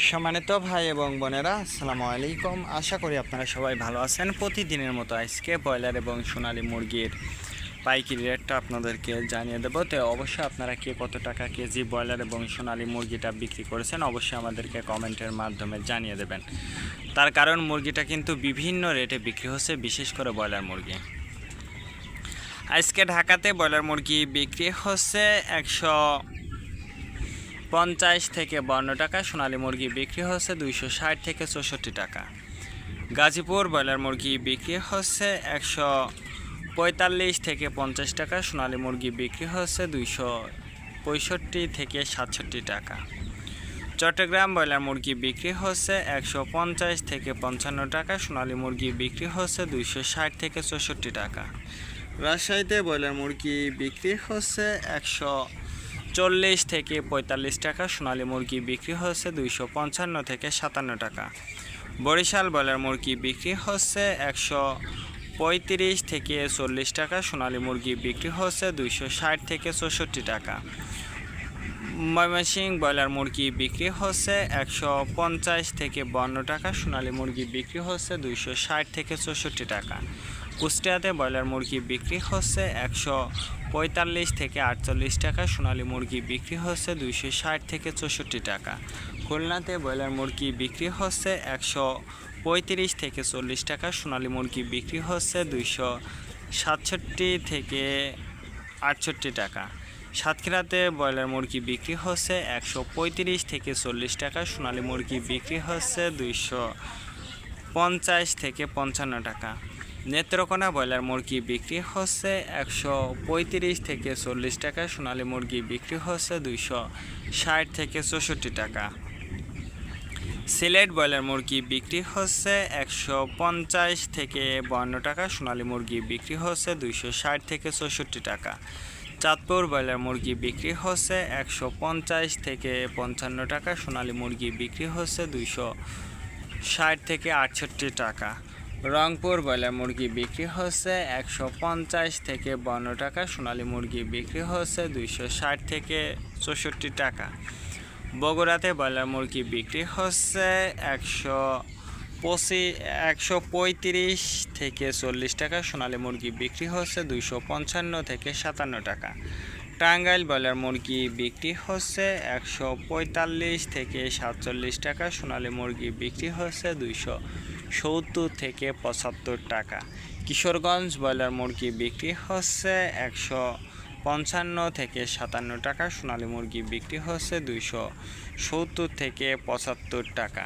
সম্মানিত ভাই এবং বোনেরা, আসসালামু আলাইকুম। আশা করি আপনারা সবাই ভালো আছেন। প্রতিদিনের মতো আজকে ব্রয়লার এবং সোনালী মুরগির পাইকারি রেটটা আপনাদেরকে জানিয়ে দেবো। তো অবশ্যই আপনারা কে কত টাকা কেজি ব্রয়লার এবং সোনালী মুরগিটা বিক্রি করেছেন অবশ্যই আমাদেরকে কমেন্টের মাধ্যমে জানিয়ে দেবেন। তার কারণ মুরগিটা কিন্তু বিভিন্ন রেটে বিক্রি হচ্ছে, বিশেষ করে ব্রয়লার মুরগি। আজকে ঢাকাতে ব্রয়লার মুরগি বিক্রি হচ্ছে 150 থেকে 52 টাকা, সোনালী মুরগি বিক্রি হচ্ছে 260 থেকে 64 টাকা। গাজীপুর ব্রয়লার মুরগি বিক্রি হচ্ছে 145 থেকে 50 টাকা, সোনালী মুরগি বিক্রি হচ্ছে 265 থেকে 67 টাকা। চট্টগ্রাম ব্রয়লার মুরগি বিক্রি হচ্ছে 150 থেকে 55 টাকা, সোনালী মুরগি বিক্রি হচ্ছে 260 থেকে 64 টাকা। রাজশাহীতে ব্রয়লার মুরগি বিক্রি হচ্ছে 140 থেকে 45 টাকা, সোনালী মুরগি বিক্রি হচ্ছে 255 থেকে 57 টাকা। বরিশাল ব্রয়লার মুরগি বিক্রি হচ্ছে 135 থেকে 40 টাকা, সোনালী মুরগি বিক্রি হচ্ছে 260 থেকে 64 টাকা। ময়মনসিংহ ব্রয়লার মুরগি বিক্রি হচ্ছে 150 থেকে 52 টাকা, সোনালী মুরগি বিক্রি হচ্ছে 260 থেকে 64 টাকা। কুষ্টিয়াতে ব্রয়লার মুরগি বিক্রি হচ্ছে 145 থেকে 48 টাকা, সোনালী মুরগি বিক্রি হচ্ছে 260 থেকে 64 টাকা। খুলনাতে ব্রয়লার মুরগি বিক্রি হচ্ছে 135 থেকে 40 টাকা, সোনালী মুরগি বিক্রি হচ্ছে 267 থেকে 68 টাকা। সাতক্ষীরাতে ব্রয়লার মুরগি বিক্রি হচ্ছে 135 থেকে 40 টাকা, সোনালী মুরগি বিক্রি হচ্ছে 250 থেকে 55 টাকা। নেত্রকোনা ব্রয়লার মুরগি বিক্রি হচ্ছে 135 থেকে 40 টাকা, সোনালী মুরগি বিক্রি হচ্ছে 260 থেকে 64 টাকা। সিলেট ব্রয়লার মুরগি বিক্রি হচ্ছে 150 থেকে 52 টাকা, সোনালী মুরগি বিক্রি হচ্ছে 260 থেকে 64 টাকা। চাঁদপুর ব্রয়লার মুরগি বিক্রি হচ্ছে 150 থেকে 55 টাকা, সোনালী মুরগি বিক্রি হচ্ছে 260 থেকে 68 টাকা। রংপুর ব্রয়লার মুরগি বিক্রি হচ্ছে 150 থেকে 52 টাকা, সোনালী মুরগি বিক্রি হচ্ছে 260 থেকে 64 টাকা। বগুড়াতে ব্রয়লার মুরগি বিক্রি হচ্ছে 135 থেকে 40 টাকা, সোনালী মুরগি বিক্রি হচ্ছে 255 থেকে 57 টাকা। টাঙ্গাইল ব্রয়লার মুরগি বিক্রি হচ্ছে 145 থেকে 47 টাকা, সোনালী মুরগি বিক্রি হচ্ছে 270 থেকে 75 টাকা। কিশোরগঞ্জ ব্রয়লার মুরগি বিক্রি হচ্ছে 155 থেকে 57 টাকা, সোনালী মুরগি বিক্রি হচ্ছে 270 থেকে 75 টাকা।